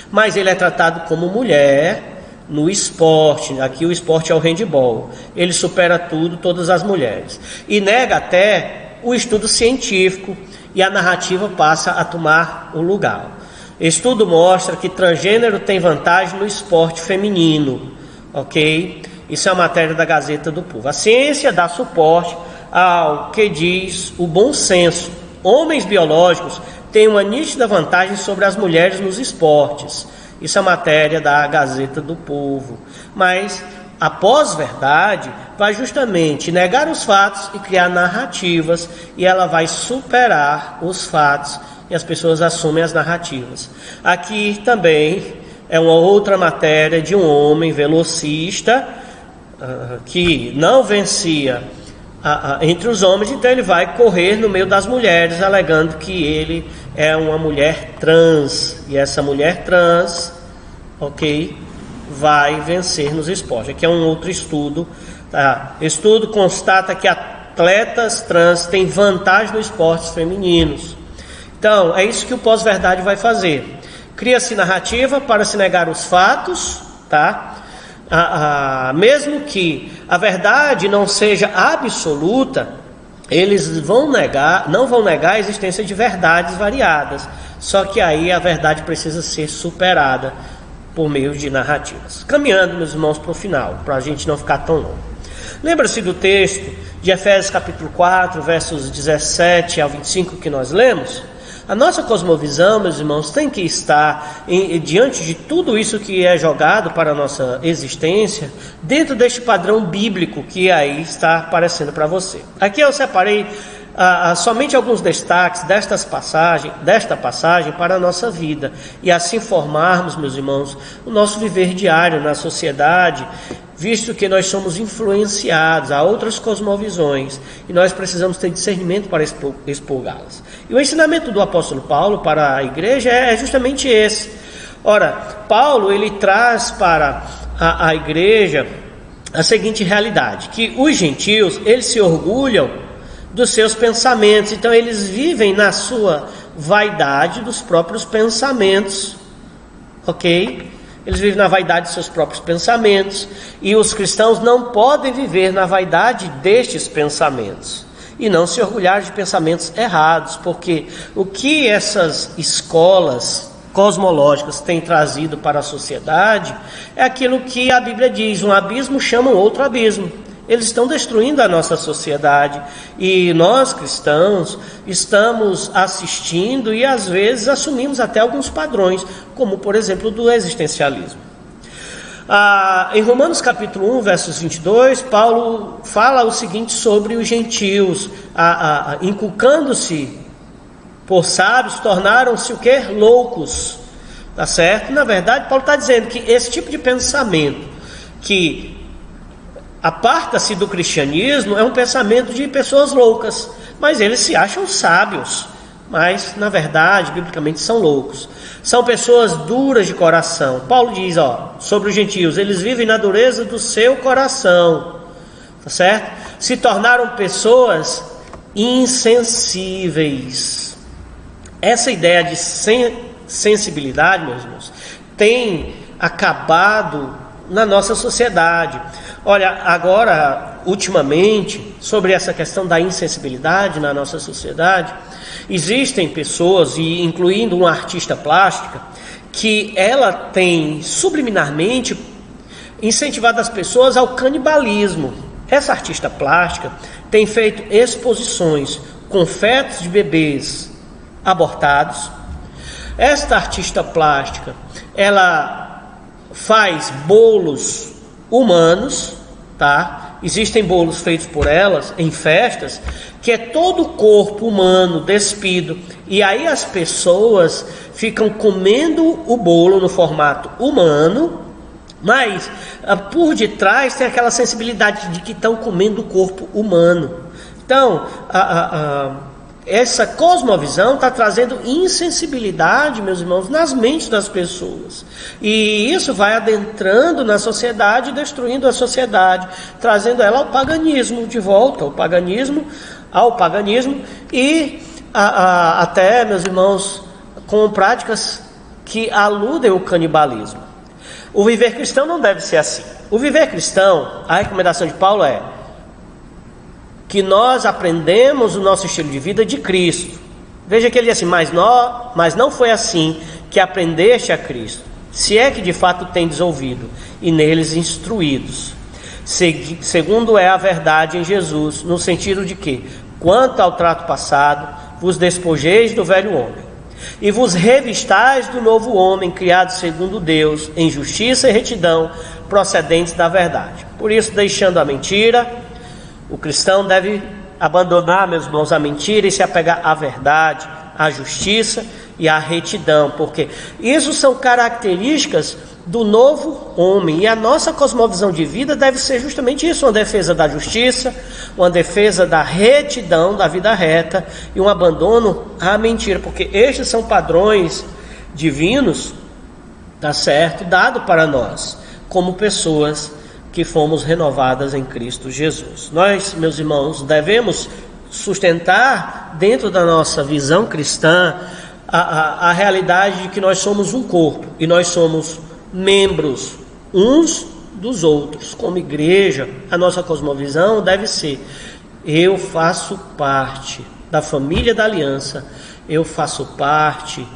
Mas ele é tratado como mulher no esporte. Aqui o esporte é o handebol. Ele supera todas as mulheres e nega até o estudo científico e a narrativa passa a tomar o lugar. Estudo mostra que transgênero tem vantagem no esporte feminino, ok? Isso é a matéria da Gazeta do Povo. A ciência dá suporte ao que diz o bom senso. Homens biológicos têm uma nítida vantagem sobre as mulheres nos esportes. Isso é a matéria da Gazeta do Povo. Mas a pós-verdade vai justamente negar os fatos e criar narrativas, e ela vai superar os fatos e as pessoas assumem as narrativas. Aqui também é uma outra matéria de um homem velocista que não vencia entre os homens, então ele vai correr no meio das mulheres, alegando que ele é uma mulher trans, e essa mulher trans, ok, vai vencer nos esportes. Aqui é um outro estudo, tá? Estudo constata que atletas trans têm vantagem nos esportes femininos. Então, é isso que o pós-verdade vai fazer. Cria-se narrativa para se negar os fatos, tá? Mesmo que a verdade não seja absoluta, eles não vão negar a existência de verdades variadas. Só que aí a verdade precisa ser superada por meio de narrativas. Caminhando, meus irmãos, para o final, para a gente não ficar tão longo. Lembra-se do texto de Efésios capítulo 4, versos 17 ao 25 que nós lemos? A nossa cosmovisão, meus irmãos, tem que estar diante de tudo isso que é jogado para a nossa existência, dentro deste padrão bíblico que aí está aparecendo para você. Aqui eu separei somente alguns destaques desta passagem para a nossa vida, e assim formarmos, meus irmãos, o nosso viver diário na sociedade, visto que nós somos influenciados a outras cosmovisões e nós precisamos ter discernimento para expurgá-las. E o ensinamento do apóstolo Paulo para a igreja é justamente esse. Ora, Paulo ele traz para a igreja a seguinte realidade, que os gentios eles se orgulham dos seus pensamentos, então eles vivem na sua vaidade dos próprios pensamentos, ok? Eles vivem na vaidade de seus próprios pensamentos, e os cristãos não podem viver na vaidade destes pensamentos e não se orgulhar de pensamentos errados, porque o que essas escolas cosmológicas têm trazido para a sociedade é aquilo que a Bíblia diz: um abismo chama um outro abismo. Eles estão destruindo a nossa sociedade e nós cristãos estamos assistindo e às vezes assumimos até alguns padrões, como por exemplo do existencialismo. Em Romanos capítulo 1, versos 22, Paulo fala o seguinte sobre os gentios: inculcando-se por sábios, tornaram-se o quê? Loucos, tá certo? Na verdade, Paulo está dizendo que esse tipo de pensamento que aparta-se do cristianismo é um pensamento de pessoas loucas, mas eles se acham sábios, mas na verdade, biblicamente, são loucos. São pessoas duras de coração. Paulo diz, sobre os gentios: eles vivem na dureza do seu coração, tá certo? Se tornaram pessoas insensíveis. Essa ideia de sensibilidade, meus irmãos, tem acabado na nossa sociedade. Olha, agora, ultimamente, sobre essa questão da insensibilidade na nossa sociedade, existem pessoas, e incluindo uma artista plástica, que ela tem subliminarmente incentivado as pessoas ao canibalismo. Essa artista plástica tem feito exposições com fetos de bebês abortados. Esta artista plástica, ela faz bolos humanos, tá? Existem bolos feitos por elas em festas, que é todo o corpo humano despido, e aí as pessoas ficam comendo o bolo no formato humano, mas por detrás tem aquela sensibilidade de que estão comendo o corpo humano. Então, essa cosmovisão está trazendo insensibilidade, meus irmãos, nas mentes das pessoas. E isso vai adentrando na sociedade, destruindo a sociedade, trazendo ela ao paganismo, de volta ao paganismo e até, meus irmãos, com práticas que aludem ao canibalismo. O viver cristão não deve ser assim. O viver cristão, a recomendação de Paulo é que nós aprendemos o nosso estilo de vida de Cristo. Veja que ele diz assim, mas não foi assim que aprendeste a Cristo, se é que de fato tendes ouvido, e neles instruídos, segundo é a verdade em Jesus, no sentido de que, quanto ao trato passado, vos despojeis do velho homem, e vos revistais do novo homem, criado segundo Deus, em justiça e retidão, procedentes da verdade. Por isso, deixando a mentira, o cristão deve abandonar, meus irmãos, a mentira e se apegar à verdade, à justiça e à retidão, porque isso são características do novo homem, e a nossa cosmovisão de vida deve ser justamente isso, uma defesa da justiça, uma defesa da retidão, da vida reta, e um abandono à mentira, porque estes são padrões divinos, tá certo, dado para nós, como pessoas que fomos renovadas em Cristo Jesus. Nós, meus irmãos, devemos sustentar dentro da nossa visão cristã a realidade de que nós somos um corpo e nós somos membros uns dos outros. Como igreja, a nossa cosmovisão deve ser: eu faço parte da família da aliança, eu faço parte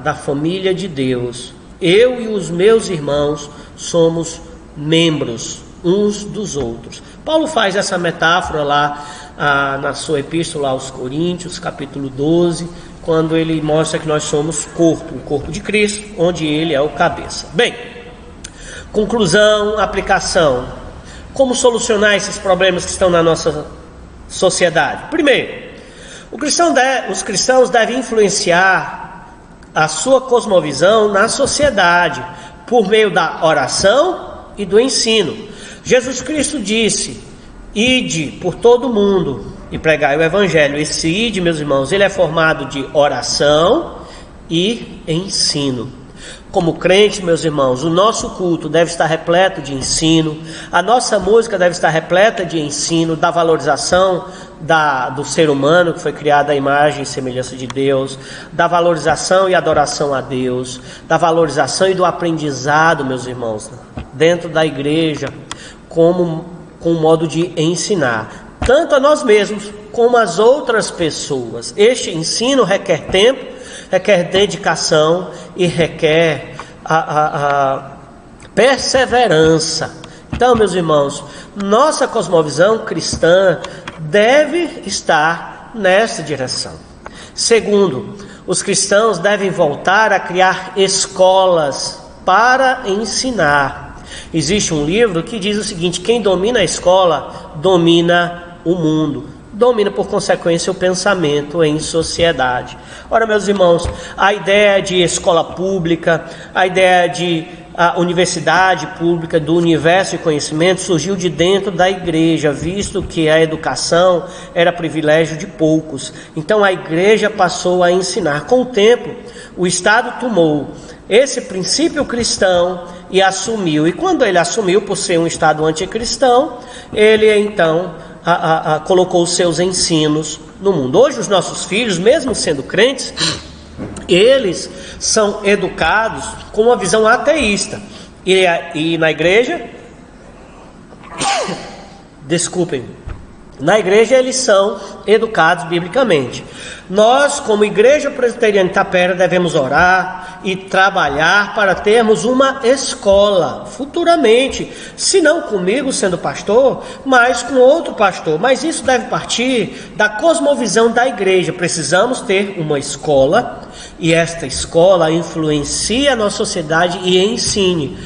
da família de Deus, eu e os meus irmãos somos membros uns dos outros. Paulo faz essa metáfora lá na sua epístola aos Coríntios, capítulo 12, quando ele mostra que nós somos corpo, o corpo de Cristo, onde ele é o cabeça. Bem, conclusão, aplicação. Como solucionar esses problemas que estão na nossa sociedade? Primeiro, os cristãos devem influenciar a sua cosmovisão na sociedade por meio da oração e do ensino. Jesus Cristo disse: ide por todo o mundo e pregai o evangelho. Esse ide, meus irmãos, ele é formado de oração e ensino. Como crente, meus irmãos, o nosso culto deve estar repleto de ensino, a nossa música deve estar repleta de ensino, da valorização do ser humano que foi criado à imagem e semelhança de Deus, da valorização e adoração a Deus, da valorização e do aprendizado, meus irmãos, dentro da igreja, com o modo de ensinar, tanto a nós mesmos como as outras pessoas. Este ensino requer tempo, requer dedicação e requer a perseverança. Então, meus irmãos, nossa cosmovisão cristã deve estar nessa direção. Segundo, os cristãos devem voltar a criar escolas para ensinar. Existe um livro que diz o seguinte: quem domina a escola domina o mundo, domina por consequência o pensamento em sociedade. Ora, meus irmãos, a ideia de escola pública, a ideia de universidade pública, do universo de conhecimento, surgiu de dentro da igreja, visto que a educação era privilégio de poucos. Então a igreja passou a ensinar. Com o tempo, o Estado tomou esse princípio cristão e assumiu. E quando ele assumiu, por ser um Estado anticristão, ele então colocou os seus ensinos no mundo. Hoje os nossos filhos, mesmo sendo crentes, eles são educados com uma visão ateísta. E na igreja, desculpem, na igreja eles são educados biblicamente. Nós, como Igreja Presbiteriana de Itapera, devemos orar e trabalhar para termos uma escola futuramente, se não comigo sendo pastor, mas com outro pastor. Mas isso deve partir da cosmovisão da igreja. Precisamos ter uma escola, e esta escola influencia a nossa sociedade e ensine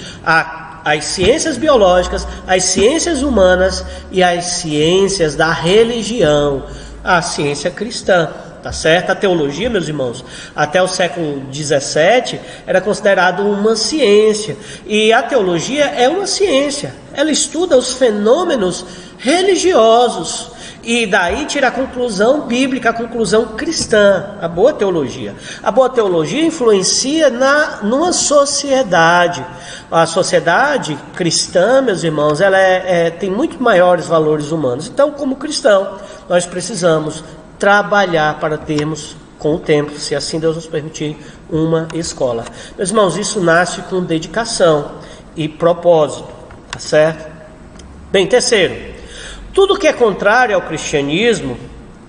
as ciências biológicas, as ciências humanas e as ciências da religião, a ciência cristã, tá certo? A teologia, meus irmãos, até o século XVII era considerado uma ciência, e a teologia é uma ciência, ela estuda os fenômenos religiosos, e daí tira a conclusão bíblica, a conclusão cristã, a boa teologia. A boa teologia influencia numa sociedade. A sociedade cristã, meus irmãos, ela tem muito maiores valores humanos. Então, como cristão, nós precisamos trabalhar para termos, com o tempo, se assim Deus nos permitir, uma escola. Meus irmãos, isso nasce com dedicação e propósito, tá certo? Bem, terceiro, tudo que é contrário ao cristianismo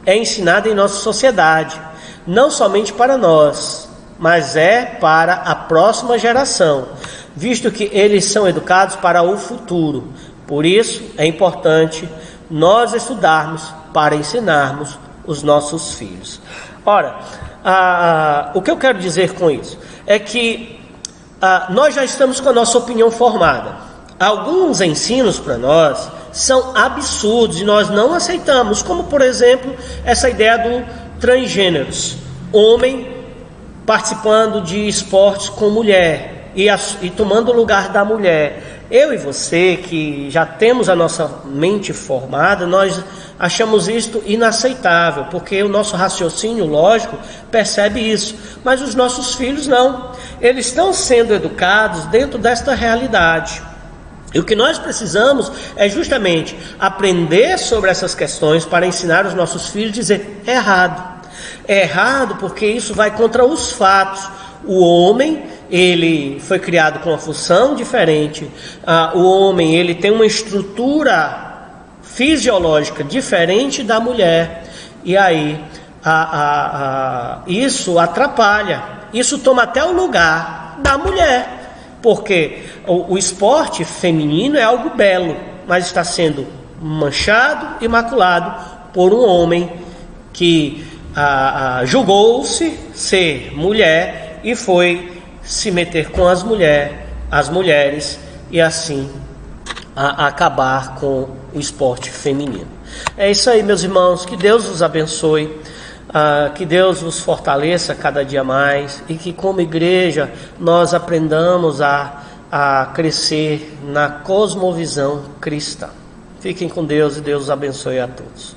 é ensinado em nossa sociedade, não somente para nós, mas para a próxima geração, visto que eles são educados para o futuro. Por isso é importante nós estudarmos para ensinarmos os nossos filhos. Ora, o que eu quero dizer com isso é que nós já estamos com a nossa opinião formada. Alguns ensinos para nós são absurdos e nós não aceitamos, como por exemplo essa ideia do transgêneros, homem participando de esportes com mulher e tomando o lugar da mulher. Eu e você que já temos a nossa mente formada, nós achamos isto inaceitável, porque o nosso raciocínio lógico percebe isso, mas os nossos filhos não, eles estão sendo educados dentro desta realidade. E o que nós precisamos é justamente aprender sobre essas questões para ensinar os nossos filhos a dizer: é errado. É errado porque isso vai contra os fatos. O homem, ele foi criado com uma função diferente. O homem, ele tem uma estrutura fisiológica diferente da mulher. E aí, isso atrapalha. Isso toma até o lugar da mulher. Porque o esporte feminino é algo belo, mas está sendo manchado e maculado por um homem que julgou-se ser mulher e foi se meter com as mulheres e assim acabar com o esporte feminino. É isso aí, meus irmãos, que Deus os abençoe. Que Deus os fortaleça cada dia mais e que como igreja nós aprendamos a crescer na cosmovisão cristã. Fiquem com Deus e Deus os abençoe a todos.